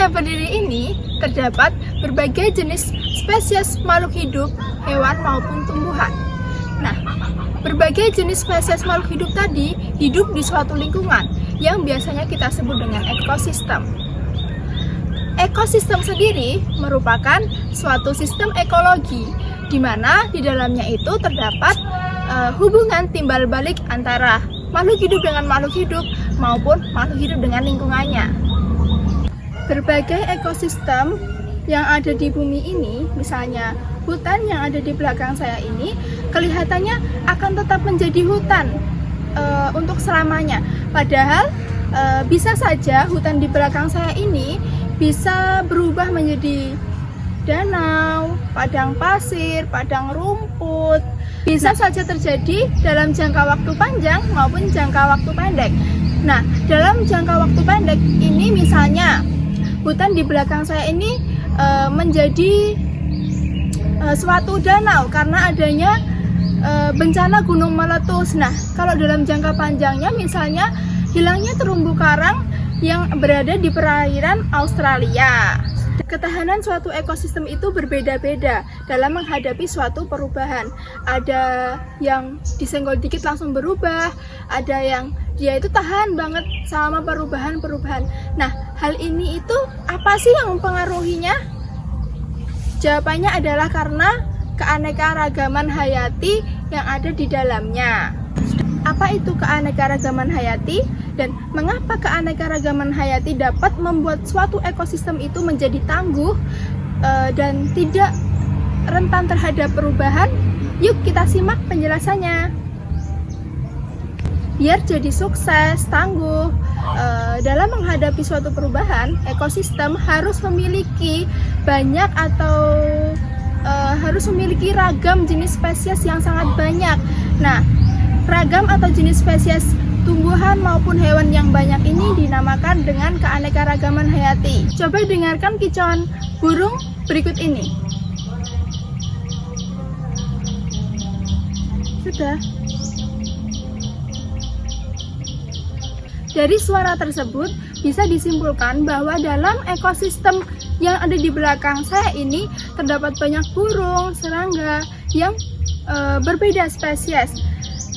dunia berdiri ini terdapat berbagai jenis spesies makhluk hidup, hewan maupun tumbuhan. Nah, berbagai jenis spesies makhluk hidup tadi hidup di suatu lingkungan yang biasanya kita sebut dengan ekosistem. Ekosistem sendiri merupakan suatu sistem ekologi di mana di dalamnya itu terdapat hubungan timbal balik antara makhluk hidup dengan makhluk hidup maupun makhluk hidup dengan lingkungannya. Berbagai ekosistem yang ada di bumi ini, misalnya hutan yang ada di belakang saya ini, kelihatannya akan tetap menjadi hutan untuk selamanya. Padahal bisa saja hutan di belakang saya ini bisa berubah menjadi danau, padang pasir, padang rumput. Bisa saja terjadi dalam jangka waktu panjang maupun jangka waktu pendek. Nah, dalam jangka waktu pendek ini misalnya hutan di belakang saya ini menjadi suatu danau karena adanya bencana gunung meletus. Nah, kalau dalam jangka panjangnya misalnya hilangnya terumbu karang yang berada di perairan Australia. Ketahanan suatu ekosistem itu berbeda-beda dalam menghadapi suatu perubahan. Ada yang disenggol dikit langsung berubah, ada yang dia itu tahan banget sama perubahan-perubahan. Nah, hal ini itu apa sih yang mempengaruhinya? Jawabannya adalah karena keanekaragaman hayati yang ada di dalamnya. Apa itu keanekaragaman hayati dan mengapa keanekaragaman hayati dapat membuat suatu ekosistem itu menjadi tangguh dan tidak rentan terhadap perubahan? Yuk kita simak penjelasannya. Biar jadi sukses, tangguh dalam menghadapi suatu perubahan, ekosistem harus memiliki banyak atau harus memiliki ragam jenis spesies yang sangat banyak. Nah, ragam atau jenis spesies tumbuhan maupun hewan yang banyak ini dinamakan dengan keanekaragaman hayati. Coba dengarkan kicauan burung berikut ini. Sudah. Dari suara tersebut bisa disimpulkan bahwa dalam ekosistem yang ada di belakang saya ini terdapat banyak burung, serangga yang berbeda spesies.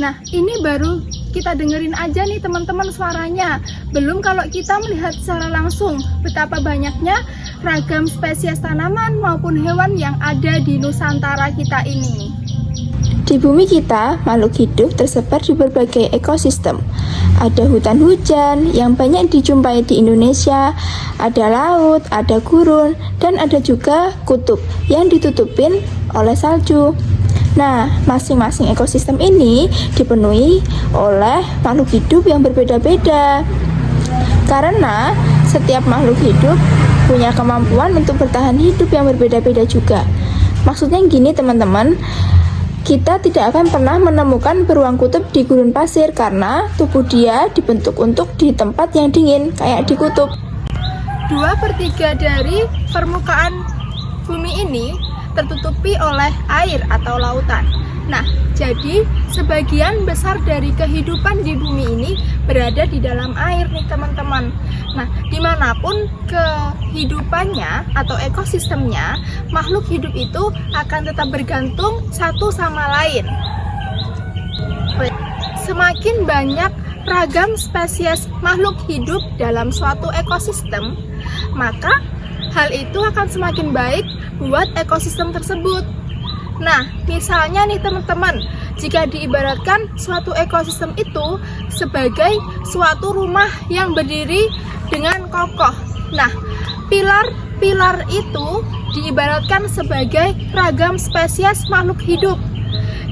Nah, ini baru kita dengerin aja nih teman-teman suaranya. Belum kalau kita melihat secara langsung betapa banyaknya ragam spesies tanaman maupun hewan yang ada di Nusantara kita ini. Di bumi kita, makhluk hidup tersebar di berbagai ekosistem. Ada hutan hujan yang banyak dijumpai di Indonesia, ada laut, ada gurun, dan ada juga kutub yang ditutupin oleh salju. Nah, masing-masing ekosistem ini dipenuhi oleh makhluk hidup yang berbeda-beda. Karena setiap makhluk hidup punya kemampuan untuk bertahan hidup yang berbeda-beda juga. Maksudnya gini teman-teman, kita tidak akan pernah menemukan beruang kutub di gurun pasir karena tubuh dia dibentuk untuk di tempat yang dingin, kayak di kutub. 2/3 dari permukaan bumi ini tertutupi oleh air atau lautan. Nah, jadi sebagian besar dari kehidupan di bumi ini berada di dalam air nih teman-teman. Nah, dimanapun kehidupannya atau ekosistemnya, makhluk hidup itu akan tetap bergantung satu sama lain. Semakin banyak ragam spesies makhluk hidup dalam suatu ekosistem, maka hal itu akan semakin baik buat ekosistem tersebut. Nah, misalnya nih teman-teman, jika diibaratkan suatu ekosistem itu sebagai suatu rumah yang berdiri dengan kokoh. Nah, pilar-pilar itu diibaratkan sebagai ragam spesies makhluk hidup.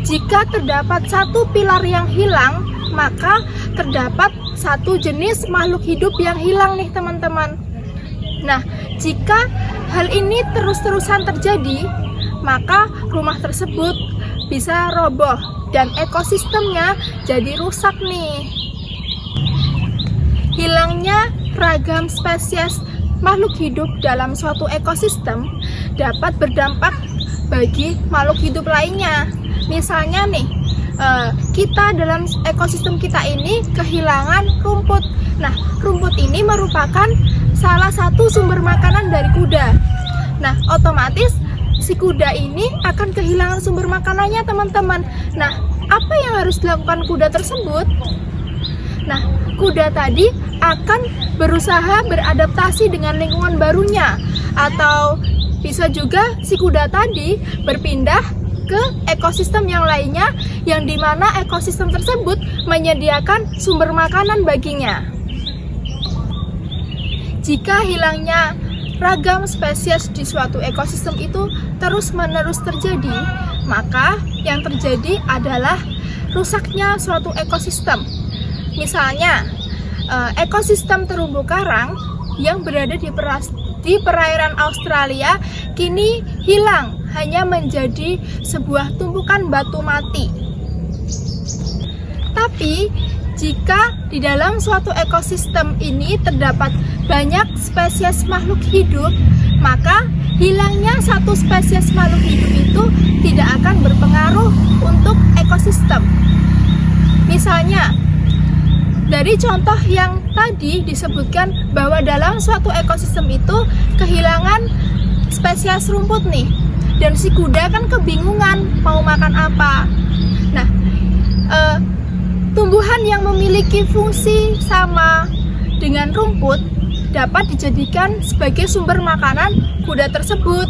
Jika terdapat satu pilar yang hilang, maka terdapat satu jenis makhluk hidup yang hilang nih teman-teman. Nah, jika hal ini terus-terusan terjadi, maka rumah tersebut bisa roboh dan ekosistemnya jadi rusak nih. Hilangnya ragam spesies makhluk hidup dalam suatu ekosistem dapat berdampak bagi makhluk hidup lainnya. Misalnya nih, kita dalam ekosistem kita ini kehilangan rumput. Nah, rumput ini merupakan salah satu sumber makanan dari kuda. Nah, otomatis si kuda ini akan kehilangan sumber makanannya, teman-teman. Nah, apa yang harus dilakukan kuda tersebut? Nah, kuda tadi akan berusaha beradaptasi dengan lingkungan barunya, atau bisa juga si kuda tadi berpindah ke ekosistem yang lainnya, yang dimana ekosistem tersebut menyediakan sumber makanan baginya. Jika hilangnya ragam spesies di suatu ekosistem itu terus-menerus terjadi, maka yang terjadi adalah rusaknya suatu ekosistem. Misalnya, ekosistem terumbu karang yang berada di perairan Australia kini hilang, hanya menjadi sebuah tumpukan batu mati. Tapi, jika di dalam suatu ekosistem ini terdapat banyak spesies makhluk hidup, maka hilangnya satu spesies makhluk hidup itu tidak akan berpengaruh untuk ekosistem. Misalnya, dari contoh yang tadi disebutkan bahwa dalam suatu ekosistem itu kehilangan spesies rumput nih, dan si kuda kan kebingungan mau makan apa. Nah, tumbuhan yang memiliki fungsi sama dengan rumput dapat dijadikan sebagai sumber makanan kuda tersebut.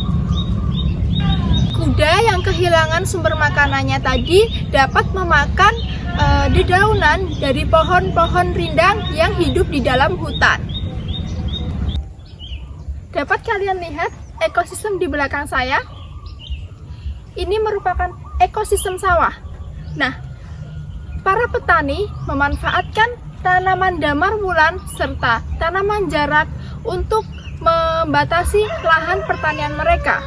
Kuda yang kehilangan sumber makanannya tadi dapat memakan dedaunan dari pohon-pohon rindang yang hidup di dalam hutan. Dapat kalian lihat ekosistem di belakang saya? Ini merupakan ekosistem sawah. Nah, para petani memanfaatkan tanaman damar bulan serta tanaman jarak untuk membatasi lahan pertanian mereka.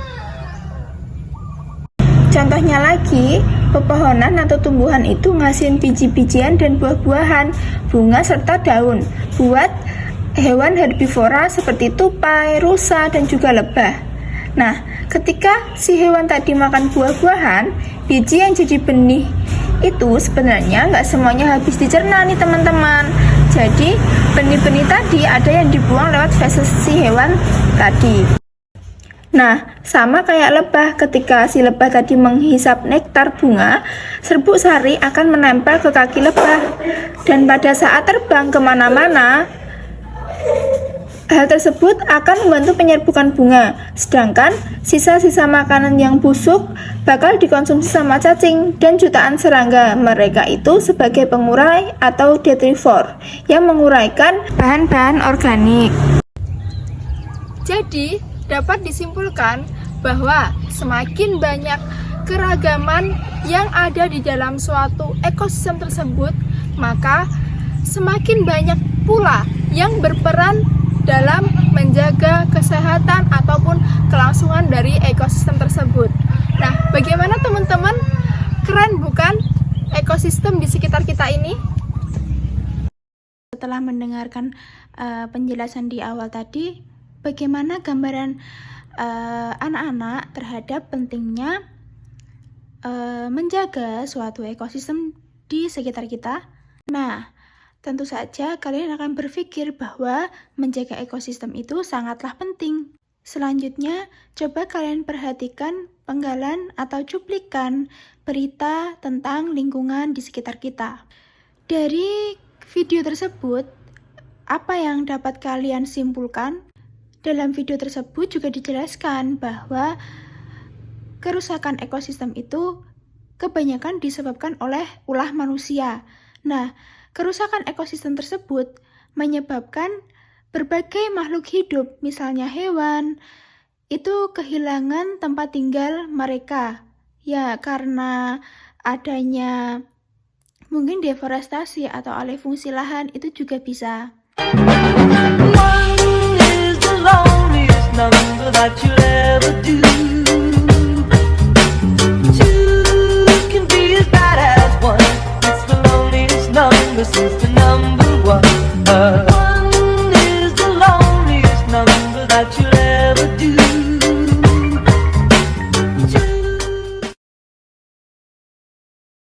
Contohnya lagi, pepohonan atau tumbuhan itu ngasihin biji-bijian dan buah-buahan, bunga serta daun buat hewan herbivora seperti tupai, rusa, dan juga lebah. Nah, ketika si hewan tadi makan buah-buahan, biji yang jadi benih itu sebenarnya nggak semuanya habis dicerna nih teman-teman. Jadi benih-benih tadi ada yang dibuang lewat feses si hewan tadi. Nah, sama kayak lebah, ketika si lebah tadi menghisap nektar bunga, serbuk sari akan menempel ke kaki lebah. Dan pada saat terbang kemana-mana, hal tersebut akan membantu penyerbukan bunga. Sedangkan sisa-sisa makanan yang busuk bakal dikonsumsi sama cacing dan jutaan serangga. Mereka itu sebagai pengurai atau detrivore yang menguraikan bahan-bahan organik. Jadi, dapat disimpulkan bahwa semakin banyak keragaman yang ada di dalam suatu ekosistem tersebut, maka semakin banyak pula yang berperan dalam menjaga kesehatan ataupun kelangsungan dari ekosistem tersebut. Nah, bagaimana teman-teman? Keren bukan ekosistem di sekitar kita ini? Setelah mendengarkan penjelasan di awal tadi, bagaimana gambaran anak-anak terhadap pentingnya menjaga suatu ekosistem di sekitar kita? Nah, tentu saja kalian akan berpikir bahwa menjaga ekosistem itu sangatlah penting. Selanjutnya, coba kalian perhatikan penggalan atau cuplikan berita tentang lingkungan di sekitar kita. Dari video tersebut, apa yang dapat kalian simpulkan? Dalam video tersebut juga dijelaskan bahwa kerusakan ekosistem itu kebanyakan disebabkan oleh ulah manusia. Nah, kerusakan ekosistem tersebut menyebabkan berbagai makhluk hidup, misalnya hewan, itu kehilangan tempat tinggal mereka. Ya, karena adanya mungkin deforestasi atau alih fungsi lahan itu juga bisa. One is the loneliest number that you'll ever do.